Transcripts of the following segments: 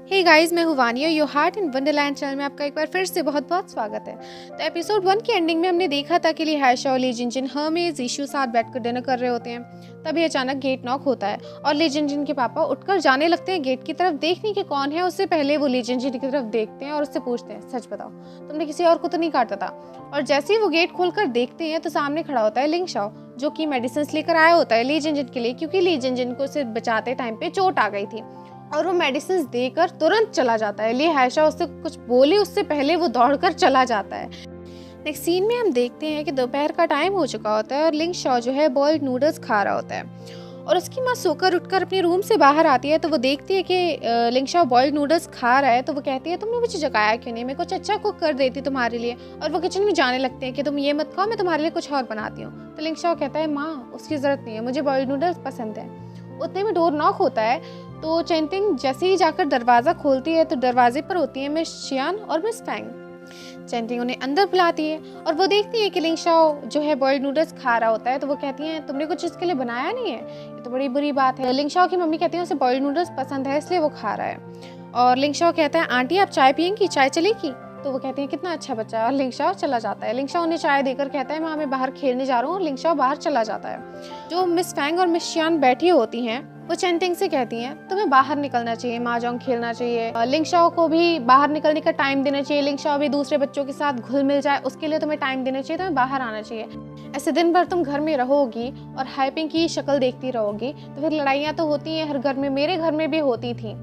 Hey guys, मैं हूँ Vaniya. Your heart in Wonderland channel में आपका एक बार फिर से बहुत बहुत स्वागत है। तो एपिसोड 1 की एंडिंग में हमने देखा था कि ली हायशा और ली जिनजिन हर्मेस इशू साथ बैठकर डिनर कर रहे होते हैं। तभी अचानक गेट नॉक होता है और ली जिनजिन के पापा उठकर जाने लगते हैं गेट की तरफ देखने कि कौन है। उससे पहले वो ली जिनजिन की तरफ देखते हैं और उससे पूछते हैं, सच बताओ तुमने किसी और को तो नहीं काटा था? और जैसे ही वो गेट खोलकर देखते हैं तो सामने खड़ा होता है लिंग शाओ, जो कि मेडिसिन लेकर आया होता है ली जिनजिन के लिए, क्योंकि ली जिनजिन को उसे बचाते टाइम पे चोट आ गई थी। और वो मेडिसिन देकर तुरंत चला जाता है। ली हायशा उससे कुछ बोले उससे पहले वो दौड़कर चला जाता है। नेक्स्ट सीन में हम देखते हैं कि दोपहर का टाइम हो चुका होता है और लिंग शाओ जो है बॉइल्ड नूडल्स खा रहा होता है। और उसकी माँ सोकर उठकर अपने रूम से बाहर आती है तो वो देखती है कि लिंग शाओ बॉइल्ड नूडल्स खा रहा है। तो वो कहती है, तुमने मुझे जगाया क्यों नहीं? मैं कुछ अच्छा कुक कर देती तुम्हारे लिए। और वो किचन में जाने लगते हैं कि तुम ये मत खाओ, मैं तुम्हारे लिए कुछ और बनाती हूँ। तो लिंग शाओ कहता है, माँ उसकी ज़रूरत नहीं है, मुझे बॉइल्ड नूडल्स पसंद है। उतने में डोर नॉक होता है तो चेंटिंग जैसे ही जाकर दरवाज़ा खोलती है तो दरवाजे पर होती है मिस शियान और मिस फैंग। चेंटिंग उन्हें अंदर बुलाती है और वो देखती है कि लिंग शाओ जो है बॉइल्ड नूडल्स खा रहा होता है। तो वो कहती हैं, तुमने कुछ इसके लिए बनाया नहीं है, ये तो बड़ी बुरी बात है। लिंग शाओ की मम्मी कहती है उसे बॉइल्ड नूडल्स पसंद है इसलिए वो खा रहा है। और लिंग शाओ कहता है, आंटी आप चाय पियेंगी, चाय चलेगी? तो वो कहती है, कितना अच्छा बच्चा है। और लिंग शाओ चला जाता है। लिंग शाओ उन्हें चाय देकर कहता है, मैं बाहर खेलने जा रहा हूँ। लिंग शाओ बाहर चला जाता है। जो मिस फैंग और मिस शियान बैठी होती हैं वो चेंटिंग से कहती हैं, तुम्हें बाहर निकलना चाहिए, माजोंग खेलना चाहिए। लिंग शाओ को भी बाहर निकलने का टाइम देना चाहिए। लिंग शाओ भी दूसरे बच्चों के साथ घुल मिल जाए, उसके लिए तुम्हें टाइम देना चाहिए, तुम्हें बाहर आना चाहिए। ऐसे दिन भर तुम घर में रहोगी और हाइपिंग की शक्ल देखती रहोगी तो फिर लड़ाइयाँ तो होती हैं हर घर में, मेरे घर में भी होती थी।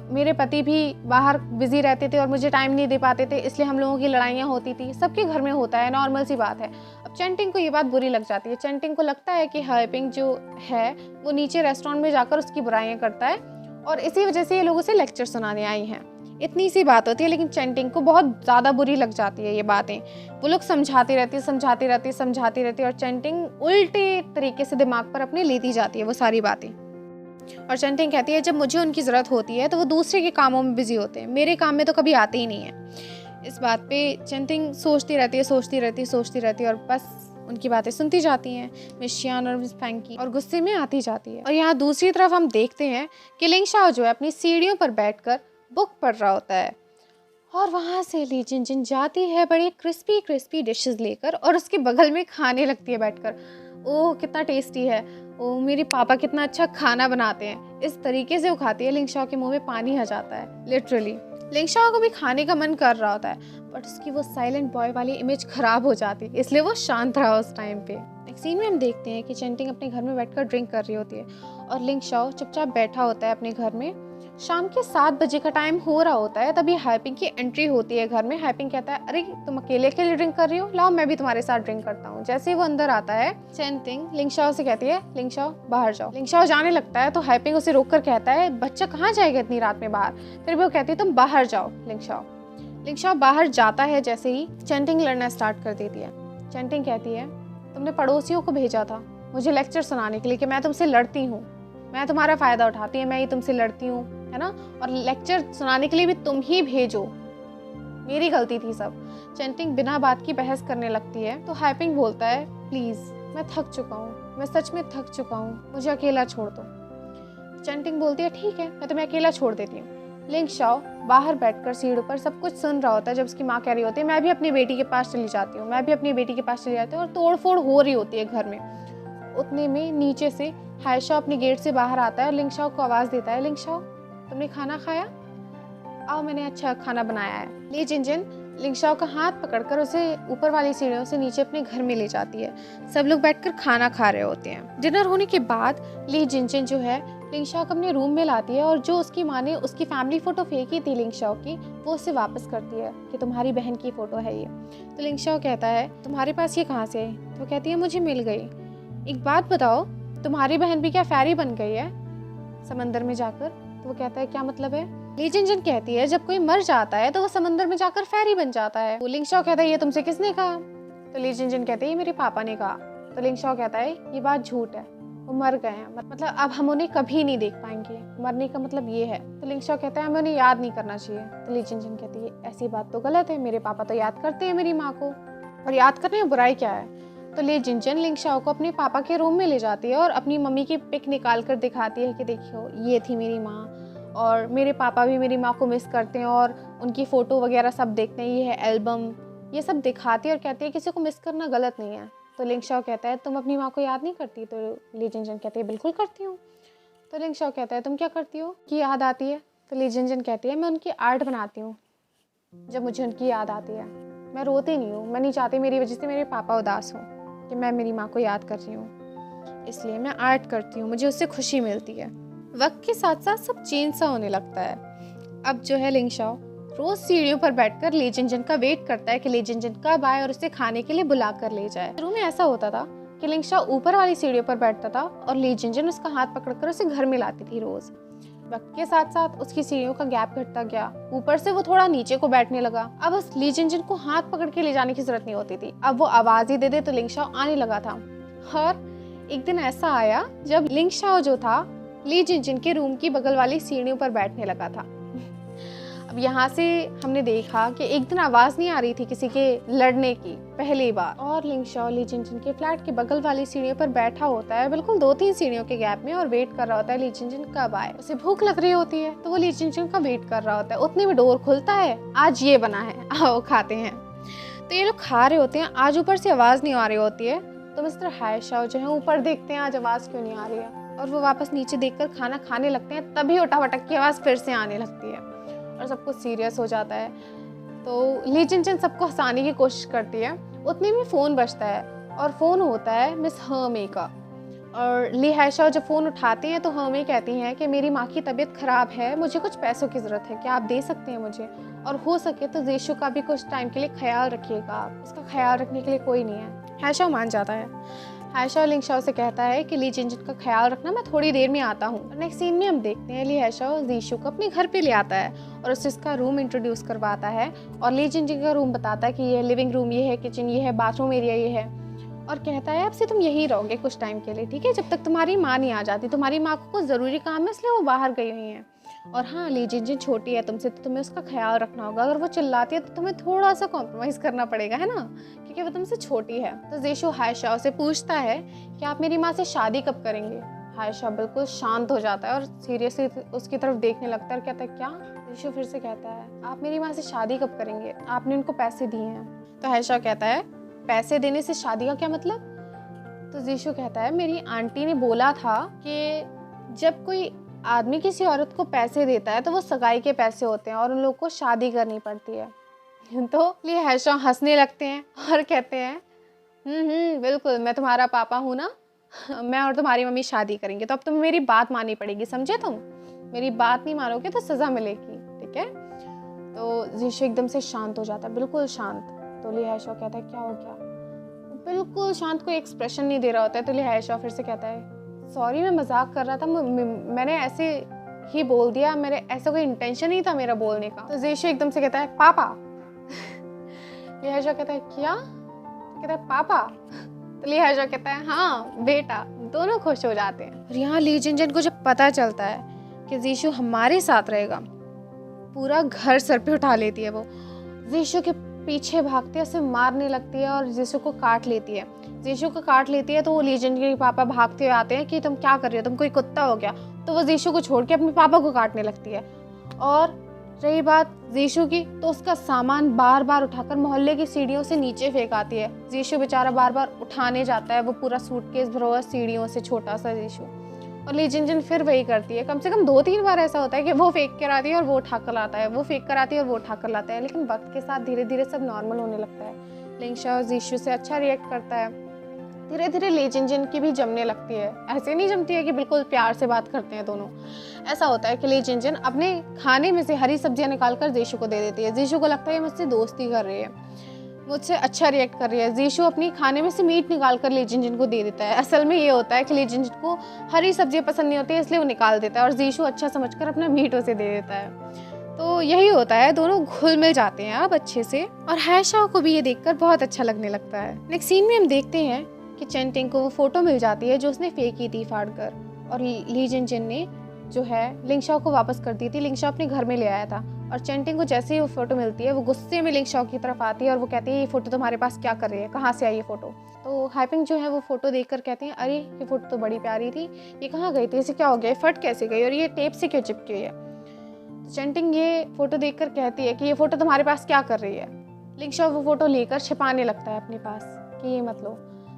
मेरे पति भी बाहर बिजी रहते थे और मुझे टाइम नहीं दे पाते थे, इसलिए हम लोगों की लड़ाइयाँ होती थी। सबके घर में होता है, नॉर्मल सी बात है। अब चेंटिंग को ये बात बुरी लग जाती है। चेंटिंग को लगता है कि हाइपिंग जो है वो नीचे रेस्टोरेंट में जाकर उसकी बुराइयां करता है और इसी वजह से ये लोग उसे लेक्चर सुनाने आई हैं। इतनी सी बात होती है, लेकिन चेंटिंग को बहुत ज़्यादा बुरी लग जाती है ये बातें। वो लोग समझाती रहती और चेंटिंग उल्टे तरीके से दिमाग पर अपने लेती जाती है वो सारी बातें। और चेंटिंग कहती है, जब मुझे उनकी ज़रूरत होती है तो वो दूसरे के कामों में बिजी होते हैं, मेरे काम में तो कभी आते ही नहीं है। इस बात पे चेंटिंग सोचती रहती है और बस उनकी बातें सुनती जाती हैं मिस शियान और मिस फैंग की, और गुस्से में आती जाती है। और यहाँ दूसरी तरफ हम देखते हैं कि लिंग शाओ जो है अपनी सीढ़ियों पर बैठकर बुक पढ़ रहा होता है और वहाँ से ली जिनजिन जाती है बड़ी क्रिस्पी डिशेस लेकर और उसके बगल में खाने लगती है बैठकर। ओह कितना टेस्टी है, ओह मेरे पापा कितना अच्छा खाना बनाते हैं। इस तरीके से वो खाती है, लिंग शाओ के मुंह में पानी आ जाता है लिटरली। लिंग शाओ को भी खाने का मन कर रहा होता है बट उसकी वो साइलेंट बॉय वाली इमेज खराब हो जाती है, इसलिए वो शांत रहा उस टाइम पे। नेक्स्ट सीन में हम देखते हैं कि चेंटिंग अपने घर में बैठकर ड्रिंक कर रही होती है और लिंग शाओ चुपचाप बैठा होता है अपने घर में। शाम के 7 बजे का टाइम हो रहा होता है, तभी हाइपिंग की एंट्री होती है घर में। हाइपिंग कहता है, अरे तुम अकेले ड्रिंक कर रही हो, लाओ मैं भी तुम्हारे साथ ड्रिंक करता हूँ। जैसे ही वो अंदर आता है चेंटिंग लिंग शाओ से कहती है, लिंग शाओ बाहर जाओ। लिंग शाओ जाने लगता है तो हाइपिंग उसे रोक कर कहता है, बच्चा कहाँ जाएगा इतनी रात में बाहर? फिर भी वो कहती है, तुम बाहर जाओ। लिंग शाओ बाहर जाता है, जैसे ही चेंटिंग लड़ना स्टार्ट कर देती है। चेंटिंग कहती है, तुमने पड़ोसियों को भेजा था मुझे लेक्चर सुनाने के लिए कि मैं तुमसे लड़ती हूँ, मैं तुम्हारा फायदा उठाती है, मैं ही तुमसे लड़ती हूँ, है ना? और लेक्चर सुनाने के लिए भी तुम ही भेजो, मेरी गलती थी सब। चेंटिंग बिना बात की बहस करने लगती है तो हाइपिंग बोलता है, प्लीज मैं थक चुका हूँ, मैं सच में थक चुका हूँ, मुझे अकेला छोड़ दो। चेंटिंग बोलती है, ठीक है मैं तुम्हें अकेला छोड़ देती हूँ। लिंग शाओ बाहर बैठकर सीढ़ी पर सब कुछ सुन रहा होता है जब उसकी माँ कह रही होती है, मैं भी अपनी बेटी के पास चली जाती हूँ, और तोड़ फोड़ हो रही होती है घर में। उतने में नीचे से हायशा अपने गेट से बाहर आता है और लिंग शाओ को आवाज़ देता है, लिंग शाओ तुमने खाना खाया? आओ मैंने अच्छा खाना बनाया है। ली जिनजिन लिंग शाओ का हाथ पकड़कर उसे ऊपर वाली सीढ़ियों से नीचे अपने घर में ले जाती है। सब लोग बैठकर खाना खा रहे होते हैं। डिनर होने के बाद ली जिनजिन जो है लिंग शाओ को अपने रूम में लाती है और जो उसकी माँ ने उसकी फैमिली फोटो फेंकी थी लिंग शाओ की, वो उसे वापस करती है कि तुम्हारी बहन की फोटो है ये। तो लिंग शाओ कहता है, तुम्हारे पास ये कहाँ से है? तो कहती है, मुझे मिल गई। एक बात बताओ, तुम्हारी बहन भी क्या फेरी बन गई है समंदर में जाकर? तो वो कहता है, क्या मतलब है? ली जिनजिन कहती है, जब कोई मर जाता है तो वो समंदर में जाकर फेरी बन जाता है। लिंग शाओ कहता है, ये तुमसे किसने कहा? तो ली जिनजिन कहती है, ये मेरे पापा ने कहा। तो लिंग शाओ कहता है, ये बात झूठ है, वो मर गए हैं, मतलब अब हम उन्हें कभी नहीं देख पाएंगे, मरने का मतलब ये है। तो लिंग शाओ कहता है, हमें उन्हें याद नहीं करना चाहिए। तो ली जिनजिन कहती है, ऐसी बात तो गलत है, मेरे पापा तो याद करते हैं मेरी माँ को, और याद करने में बुराई क्या है? तो ली जिनजिन लिंग शाओ को अपने पापा के रूम में ले जाती है और अपनी मम्मी की पिक निकाल कर दिखाती है कि देखियो ये थी मेरी माँ, और मेरे पापा भी मेरी माँ को मिस करते हैं और उनकी फ़ोटो वगैरह सब देखते हैं, ये है एल्बम, ये सब दिखाती है और कहती है किसी को मिस करना गलत नहीं है। तो लिंग शाओ कहता है तुम अपनी माँ को याद नहीं करती? तो ली जिन जिन कहती है बिल्कुल करती हूँ। तो लिंग शाओ कहता है तुम क्या करती हो कि याद आती है? तो ली जिन जिन कहती है मैं उनकी आर्ट बनाती हूँ जब मुझे उनकी याद आती है। मैं रोती नहीं हूँ, मैं नहीं चाहती मेरी वजह से मेरे पापा उदास हों कि मैं मेरी माँ को याद कर रही हूँ, इसलिए मैं आर्ट करती हूँ, मुझे उससे खुशी मिलती है। वक्त के साथ साथ सब चेंज सा होने लगता है। अब जो है लिंग शाओ रोज सीढ़ियों पर बैठकर ली जिन जिन का वेट करता है कि ली जिन जिन कब आए और उसे खाने के लिए बुला कर ले जाए। शुरू में ऐसा होता था कि लिंग शाओ ऊपर वाली सीढ़ियों पर बैठता था और ली जिन जिन उसका हाथ पकड़कर उसे घर में लाती थी रोज। वक्त के साथ साथ उसकी सीढ़ियों का गैप घटता गया, ऊपर से वो थोड़ा नीचे को बैठने लगा। अब उस ली जिन जिन को हाथ पकड़ के ले जाने की जरूरत नहीं होती थी, अब वो आवाज ही दे दे तो लिंग शाओ आने लगा था। और एक दिन ऐसा आया जब लिंग शाओ जो था ली जिन जिन के रूम की बगल वाली सीढ़ियों पर बैठने लगा था। अब यहाँ से हमने देखा कि एक दिन आवाज नहीं आ रही थी किसी के लड़ने की पहली बार, और लिंग शाओ ली जिन जिन के फ्लैट के बगल वाली सीढ़ियों पर बैठा होता है, बिल्कुल 2-3 सीढ़ियों के गैप में, और वेट कर रहा होता है ली जिन जिन कब आए। उसे भूख लग रही होती है तो वो ली जिन जिन का वेट कर रहा होता है। उतने में डोर खुलता है, आज ये बना है, आओ खाते हैं। तो ये लोग खा रहे होते हैं, आज ऊपर से आवाज नहीं आ रही होती है। तो मिस्टर हाय शाओ जो है ऊपर देखते हैं आज आवाज क्यों नहीं आ रही है, और वो वापस नीचे देखकर खाना खाने लगते हैं। तभी उठा पटक की आवाज फिर से आने लगती है और सब कुछ सीरियस हो जाता है। तो ली जिन जिन सबको हंसाने की कोशिश करती है। उतने में फ़ोन बजता है और फ़ोन होता है मिस हर्मे का। और ली हायशाओ जब फ़ोन उठाते हैं तो हर्मे कहती हैं कि मेरी माँ की तबीयत ख़राब है, मुझे कुछ पैसों की ज़रूरत है, क्या आप दे सकते हैं मुझे? और हो सके तो ज़ीशु का भी कुछ टाइम के लिए ख्याल रखिएगा आप, उसका ख्याल रखने के लिए कोई नहीं है। हायशाओ मान जाता है। हायशाओ लिंग शाओ से कहता है कि ली जिन जिन का ख्याल रखना, मैं थोड़ी देर में आता हूँ। नेक्स्ट सीन में हम देखते हैं ली हायशाओ ज़ीशु को अपने घर पे ले आता है और उसे उसका रूम इंट्रोड्यूस करवाता है और ली जिन जिन का रूम बताता है कि ये लिविंग रूम, ये है किचन, ये है बाथरूम एरिया, ये है, और कहता है अब से तुम यहीं रहोगे कुछ टाइम के लिए, ठीक है, जब तक तुम्हारी माँ नहीं आ जाती। तुम्हारी माँ को कुछ ज़रूरी काम है इसलिए वो बाहर गई हुई हैं। और हाँ, ली जिन जिन छोटी है तुमसे तो तुम्हें उसका ख्याल रखना होगा, अगर वो चिल्लाती है तो तुम्हें थोड़ा सा कॉम्प्रोमाइज़ करना पड़ेगा, है ना, क्योंकि वो तुमसे छोटी है। तो ज़ीशु हायशाओ से पूछता है कि आप मेरी माँ से शादी कब करेंगे? हायशाओ बिल्कुल शांत हो जाता है और सीरियसली उसकी तरफ देखने लगता है और कहता है क्या? ज़ीशु फिर से कहता है आप मेरी माँ से शादी कब करेंगे? आपने उनको पैसे दिए हैं। तो हायशाओ कहता है पैसे देने से शादी का क्या मतलब? तो ज़ीशु कहता है मेरी आंटी ने बोला था कि जब कोई आदमी किसी औरत को पैसे देता है तो वो सगाई के पैसे होते हैं और उन लोगों को शादी करनी पड़ती है। तो लिए हायशाओ हंसने लगते हैं और कहते हैं बिल्कुल, मैं तुम्हारा पापा हूँ ना, मैं और तुम्हारी मम्मी शादी करेंगे, तो अब तुम्हें मेरी बात माननी पड़ेगी, समझे? तुम मेरी बात नहीं मानोगे तो सज़ा मिलेगी, ठीक है? तो ज़ीशु एकदम से शांत हो जाता है, बिल्कुल शांत। तो लिए हायशाओ कहता है क्या हो गया? बिल्कुल शांत, कोई एक्सप्रेशन नहीं दे रहा होता है। तो लिए हायशाओ फिर से कहता है सॉरी, मैं मजाक कर रहा था, मैंने ऐसे ही बोल दिया, मेरे ऐसा कोई इंटेंशन नहीं था मेरा बोलने का। तो ज़ीशु एकदम से कहता है पापा। लिए हायशाओ कहता है क्या? तो कहता है पापा। तो लिए हायशाओ कहता है हाँ बेटा। दोनों खुश हो जाते हैं। और यहाँ ली जिन जिन को जब पता चलता है कि ज़ीशु हमारे साथ रहेगा, पूरा घर सर पे उठा लेती है। वो ज़ीशु के पीछे भागती है, उसे मारने लगती है और ज़ीशु को काट लेती है। ज़ीशु को काट लेती है तो वो ली जिन के पापा भागते हुए आते हैं कि तुम क्या कर रही हो, तुम कोई कुत्ता हो गया? तो वो ज़ीशु को छोड़ के अपने पापा को काटने लगती है। और रही बात ज़ीशु की, तो उसका सामान बार बार उठाकर मोहल्ले की सीढ़ियों से नीचे फेंक आती है। ज़ीशु बेचारा बार बार उठाने जाता है, वो पूरा सूटकेस भरा हुआ सीढ़ियों से, छोटा सा ज़ीशु। और ली जिन जिन फिर वही करती है। कम से कम 2-3 बार ऐसा होता है कि वो फेंक कर आती है और वो उठा कर लाता है, वो फेंक कर आती है और वो उठा कर लाता है। लेकिन वक्त के साथ धीरे धीरे सब नॉर्मल होने लगता है। लिंग शाओ ज़ीशु से अच्छा रिएक्ट करता है। धीरे धीरे ली जिन जिन की भी जमने लगती है। ऐसे नहीं जमती है कि बिल्कुल प्यार से बात करते हैं दोनों। ऐसा होता है कि ली जिन जिन अपने खाने में से हरी सब्जियां निकाल कर ज़ीशु को दे देती है। ज़ीशु को लगता है मुझसे दोस्ती कर रही है, मुझसे अच्छा रिएक्ट कर रही है। ज़ीशु अपनी खाने में से मीट निकाल कर ली जिन जिन को दे देता है। असल में ये होता है कि ली जिन जिन को हरी सब्जियां पसंद नहीं होती है, इसलिए वो निकाल देता है और ज़ीशु अच्छा समझकर अपना मीट उसे दे देता है। तो यही होता है, दोनों घुल मिल जाते हैं अब अच्छे से। और हायशाओ को भी ये देखकर बहुत अच्छा लगने लगता है। नेक्स्ट सीन में हम देखते हैं कि चेन टिंग को वो फोटो मिल जाती है जो उसने फेंकी थी फाड़ कर, और ली जिन जिन ने जो है लिंग शाओ को वापस कर दी थी। लिंग शाओ अपने घर में ले आया था और चेन टिंग को जैसे ही वो फोटो मिलती है वो गुस्से में लिंग शाओ की तरफ आती है और वो कहती है ये फोटो तुम्हारे पास क्या कर रही है, कहाँ से आई ये फोटो? तो हाइपिंग जो है वो फोटो देखकर कहते हैं अरे ये फोटो तो बड़ी प्यारी थी, ये कहाँ गई थी, इसे क्या हो गया, फट कैसे गई और ये टेप से क्यों चिपकी हुई है? तो चैंटिंग ये फ़ोटो देखकर कहती है कि ये फ़ोटो तुम्हारे पास क्या कर रही है। लिंग शाओ वो फ़ोटो लेकर छिपाने लगता है अपने पास कि ये मत लो।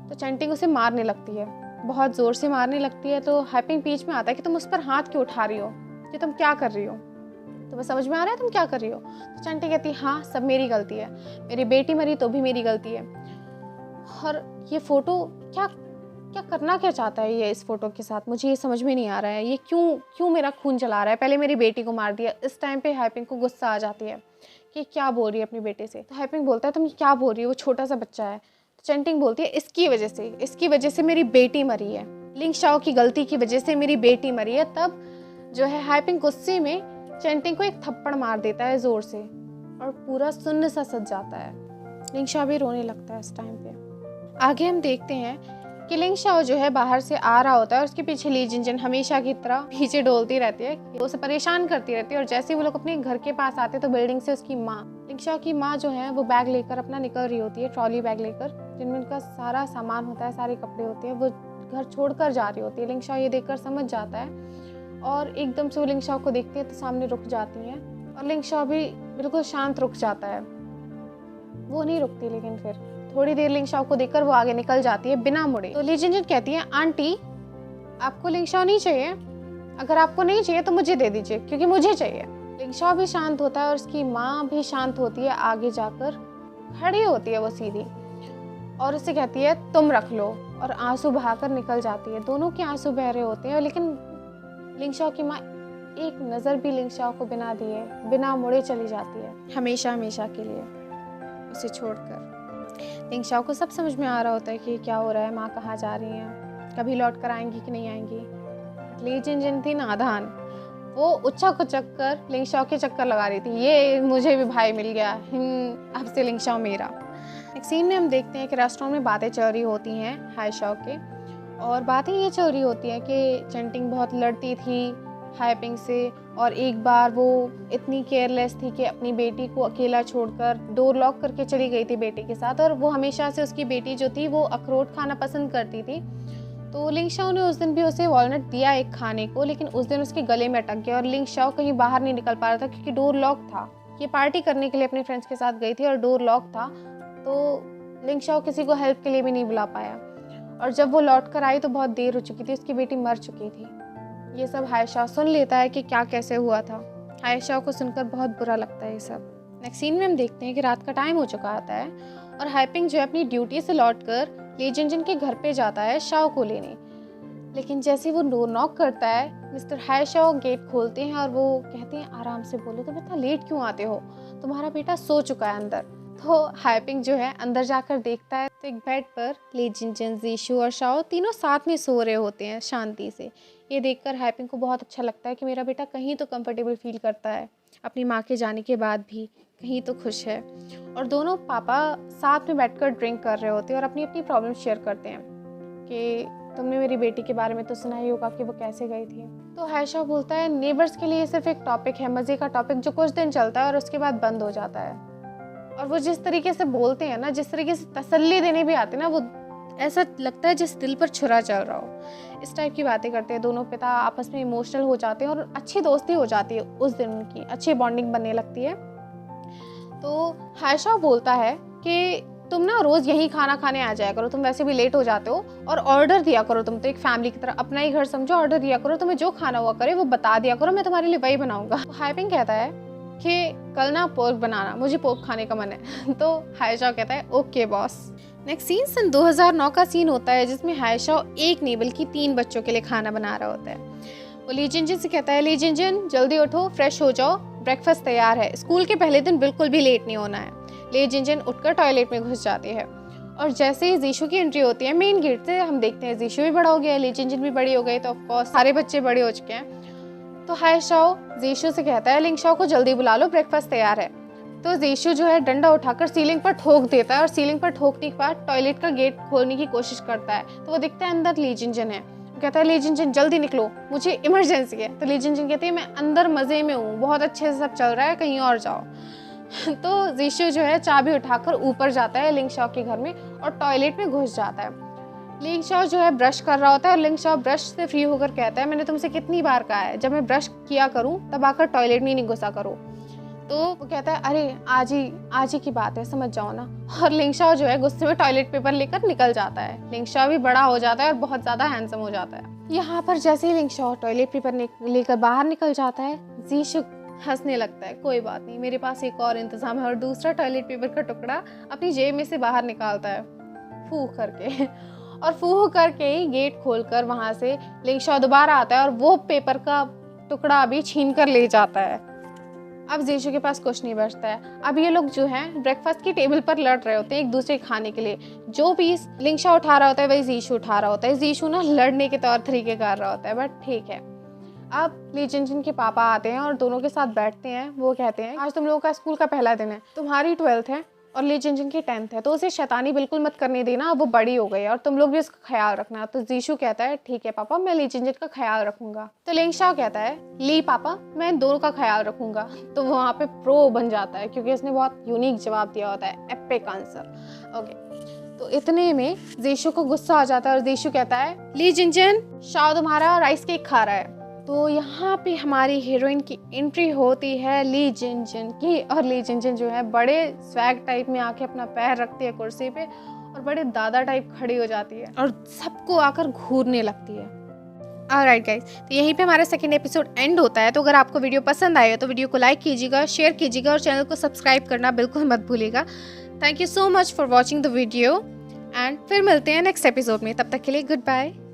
तो चैंटिंग उसे मारने लगती है, बहुत ज़ोर से मारने लगती है। तो हाइपिंग बीच में आता है कि तुम उस पर हाथ क्यों उठा रही हो, कि तुम क्या कर रही हो, तुम्हें समझ में आ रहा है तुम क्या कर रही हो। तो चैंटिंग कहती है हाँ सब मेरी गलती है, मेरी बेटी मरी तो भी मेरी गलती है। और ये फ़ोटो क्या क्या करना क्या चाहता है ये इस फ़ोटो के साथ, मुझे ये समझ में नहीं आ रहा है। ये क्यों मेरा खून जला रहा है, पहले मेरी बेटी को मार दिया। इस टाइम पे हाइपिंग को गुस्सा आ जाती है कि क्या बोल रही है अपने बेटे से। तो हाइपिंग बोलता है तुम क्या बोल रही हो, वो छोटा सा बच्चा है। तो चैंटिंग बोलती है इसकी वजह से मेरी बेटी मरी है, लिंग शाओ की गलती की वजह से मेरी बेटी मरी है। तब जो है हाइपिंग गुस्से में चैंटिंग को एक थप्पड़ मार देता है ज़ोर से और पूरा सुन्न सा सज जाता है। लिंग शाओ भी रोने लगता है इस टाइम पे। आगे हम देखते हैं कि लिंग शाओ जो है बाहर से आ रहा होता है और उसके पीछे ली जिनजिन हमेशा की तरह पीछे डोलती रहती है, वो उसे परेशान करती रहती है। और जैसे ही वो लोग अपने घर के पास आते हैं तो बिल्डिंग से उसकी माँ, लिंग शाओ की माँ जो है वो बैग लेकर अपना निकल रही होती है, ट्रॉली बैग लेकर जिनमें उनका सारा सामान होता है, सारे कपड़े होते हैं, वो घर छोड़कर जा रही होती है। लिंग शाओ ये देखकर समझ जाता है और एकदम से वो लिंग शाओ को देखती है तो सामने रुक जाती है और लिंग शाओ भी बिल्कुल शांत रुक जाता है। वो नहीं रुकती, लेकिन फिर थोड़ी देर लिंग शाओ को देखकर वो आगे निकल जाती है बिना मुड़े। तो ली जिनजिन कहती है आंटी आपको लिंग शाओ नहीं चाहिए, अगर आपको नहीं चाहिए तो मुझे दे दीजिए क्योंकि मुझे चाहिए। लिंग शाओ भी शांत होता है और उसकी माँ भी शांत होती है, आगे जाकर खड़ी होती है वो सीधी और उसे कहती है तुम रख लो, और आंसू बहाकर निकल जाती है। दोनों के आंसू बह रहे होते हैं, लेकिन लिंग शाओ की माँ एक नज़र भी लिंग शाओ को बिना दिए बिना मुड़े चली जाती है, हमेशा हमेशा के लिए उसे छोड़कर। लिंग शाओ को सब समझ में आ रहा होता है कि क्या हो रहा है, माँ कहाँ जा रही हैं, कभी लौट कर आएंगी कि नहीं आएंगी। ली जिनजिन थी नादान, वो उचक उचक कर लिंग शाओ के चक्कर लगा रही थी, ये मुझे भी भाई मिल गया, अब से लिंग शाओ मेरा। एक सीन में हम देखते हैं कि रेस्टोरेंट में बातें चल रही होती हैं हाई शाओ के, और बातें ये चल रही होती हैं कि चैंटिंग बहुत लड़ती थी हाइपिंग से, और एक बार वो इतनी केयरलेस थी कि अपनी बेटी को अकेला छोड़कर डोर लॉक करके चली गई थी बेटी के साथ। और वो हमेशा से उसकी बेटी जो थी वो अखरोट खाना पसंद करती थी, तो लिंग शाओ ने उस दिन भी उसे वॉलनट दिया एक खाने को, लेकिन उस दिन उसके गले में अटक गया और लिंग शाओ कहीं बाहर नहीं निकल पा रहा था क्योंकि डोर लॉक था। ये पार्टी करने के लिए अपने फ्रेंड्स के साथ गई थी और डोर लॉक था, तो लिंग शाओ किसी को हेल्प के लिए भी नहीं बुला पाया। और जब वो लौट कर आई तो बहुत देर हो चुकी थी, उसकी बेटी मर चुकी थी। ये सब हाई शाओ सुन लेता है कि क्या कैसे हुआ था। हाई शाओ को सुनकर बहुत बुरा लगता है ये सब। नेक्स्ट सीन में हम देखते हैं कि रात का टाइम हो चुका आता है और हाइपिंग जो है अपनी ड्यूटी से लौटकर ली जिनजिन के घर पे जाता है शाओ को लेने। लेकिन जैसे वो डोर नॉक करता है, मिस्टर हाई शाओ गेट खोलते हैं और वो कहते हैं आराम से बोलो, तुम इतना लेट क्यों आते हो, तुम्हारा बेटा सो चुका है अंदर। तो हाइपिंग जो है अंदर जाकर देखता है तो एक बेड पर ली जिनजिन, जीशू और शाओ तीनों साथ में सो रहे होते हैं शांति से। ये देखकर हाइपिंग को बहुत अच्छा लगता है कि मेरा बेटा कहीं तो कंफर्टेबल फील करता है, अपनी माँ के जाने के बाद भी कहीं तो खुश है। और दोनों पापा साथ में बैठकर ड्रिंक कर रहे होते हैं और अपनी अपनी प्रॉब्लम शेयर करते हैं कि तुमने मेरी बेटी के बारे में तो सुना ही होगा कि वो कैसे गई थी। तो हाई शाओ बोलता है नेबर्स के लिए सिर्फ एक टॉपिक है, मज़े का टॉपिक जो कुछ दिन चलता है और उसके बाद बंद हो जाता है। और वो जिस तरीके से बोलते हैं ना, जिस तरीके से तसल्ली देने भी आते हैं ना, वो ऐसा लगता है जिस दिल पर छुरा चल रहा हो। इस टाइप की बातें करते हैं दोनों पिता, आपस में इमोशनल हो जाते हैं और अच्छी दोस्ती हो जाती है उस दिन, उनकी अच्छी बॉन्डिंग बनने लगती है। तो हाई शाओ बोलता है कि तुम ना रोज़ यहीं खाना खाने आ जाया करो, तुम वैसे भी लेट हो जाते हो, और ऑर्डर दिया करो, तुम तो एक फैमिली की तरह अपना ही घर समझो, ऑर्डर दिया करो, तुम्हें जो खाना हुआ करे वो बता दिया करो, मैं तुम्हारे लिए वही बनाऊंगा। तो हाइपिंग कहता है कि कल ना पोर्क बनाना, मुझे पोर्क खाने का मन है। तो हाई शाओ कहता है ओके बॉस। नेक्स्ट सीन सन 2009 का सीन होता है जिसमें हाई शाओ एक नहीं बल्कि 3 बच्चों के लिए खाना बना रहा होता है। वो ली जिनजिन से कहता है ली जिनजिन जल्दी उठो, फ्रेश हो जाओ, ब्रेकफास्ट तैयार है, स्कूल के पहले दिन बिल्कुल भी लेट नहीं होना है। ली जिनजिन उठकर टॉयलेट में घुस जाती है और जैसे ही जीशू की एंट्री होती है मेन गेट से, हम देखते हैं जीशू भी बड़ा हो गया है, ली जिनजिन भी बड़ी हो गई, तो ऑफकोर्स सारे बच्चे बड़े हो चुके हैं। तो हाई शाओ जीशू से कहता है लिंग शाओ को जल्दी बुला लो, ब्रेकफास्ट तैयार है। तो जीशू जो है डंडा उठाकर सीलिंग पर ठोक देता है और सीलिंग पर ठोकने के बाद टॉयलेट का गेट खोलने की कोशिश करता है। तो वो दिखता है अंदर ली जिनजिन है, कहता है ली जिनजिन जल्दी निकलो, मुझे इमरजेंसी है। तो ली जिनजिन कहती है मैं अंदर मज़े में हूँ, बहुत अच्छे से सब चल रहा है, कहीं और जाओ। तो जीशू जो है चाबी उठाकर ऊपर जाता है लिंग शाओ के घर में और टॉयलेट में घुस जाता है। लिंग शाओ जो है ब्रश कर रहा होता है और लिंग शाओ ब्रश से फ्री होकर कहता है मैंने तुमसे कितनी बार कहा है जब मैं ब्रश किया करूं तब आकर टॉयलेट में नहीं घुसा करो। तो वो कहता है अरे आज ही की बात है, समझ जाओ ना। और लिंग शाओ जो है गुस्से में टॉयलेट पेपर लेकर निकल जाता है। लिंग शाओ भी बड़ा हो जाता है और बहुत ज़्यादा हैंडसम हो जाता है। यहाँ पर जैसे ही लिंग शाओ टॉयलेट पेपर लेकर बाहर निकल जाता है, जीशू हंसने लगता है, कोई बात नहीं, मेरे पास एक और इंतज़ाम है, और दूसरा टॉयलेट पेपर का टुकड़ा अपनी जेब में से बाहर निकालता है फूंक करके। और फूंक करके ही गेट खोलकर वहाँ से लिंग शाओ दोबारा आता है और वो पेपर का टुकड़ा भी छीन कर ले जाता है। अब जीशू के पास कुछ नहीं बचता है। अब ये लोग जो हैं ब्रेकफास्ट की टेबल पर लड़ रहे होते हैं एक दूसरे के खाने के लिए। जो पीस लिंग शाओ उठा रहा होता है वही जीशू उठा रहा होता है। जीशू ना लड़ने के तौर तरीके कर रहा होता है, बट ठीक है। अब ली जिनजिन के पापा आते हैं और दोनों के साथ बैठते हैं। वो कहते हैं आज तुम लोगों का स्कूल का पहला दिन है, तुम्हारी 12th है और ली जिनजिन की 10th है, तो उसे शैतानी बिल्कुल मत करने देना, वो बड़ी हो गई है और तुम लोग भी उसका ख्याल रखना। तो जीशू कहता है ठीक है पापा, मैं ली जिनजिन का ख्याल रखूंगा। तो लिंग शाओ कहता है ली पापा, मैं इन दोनों का ख्याल रखूंगा। तो वो वहाँ पे प्रो बन जाता है क्योंकि उसने बहुत यूनिक जवाब दिया होता है, एपिक आंसर। ओके, तो इतने में जीशू को गुस्सा आ जाता है और जीशू कहता है ली जिनजिन, शाओ तुम्हारा राइस केक खा रहा है। तो यहाँ पे हमारी हीरोइन की एंट्री होती है ली जिनजिन की, और ली जिनजिन जो है बड़े स्वैग टाइप में आके अपना पैर रखती है कुर्सी पे और बड़े दादा टाइप खड़ी हो जाती है और सबको आकर घूरने लगती है। ऑलराइट गाइस, तो यहीं पे हमारा सेकंड एपिसोड एंड होता है। तो अगर आपको वीडियो पसंद आए तो वीडियो को लाइक कीजिएगा, शेयर कीजिएगा और चैनल को सब्सक्राइब करना बिल्कुल मत भूलिएगा। Thank you so much for watching the video and फिर मिलते हैं नेक्स्ट एपिसोड में। तब तक के लिए गुड बाय।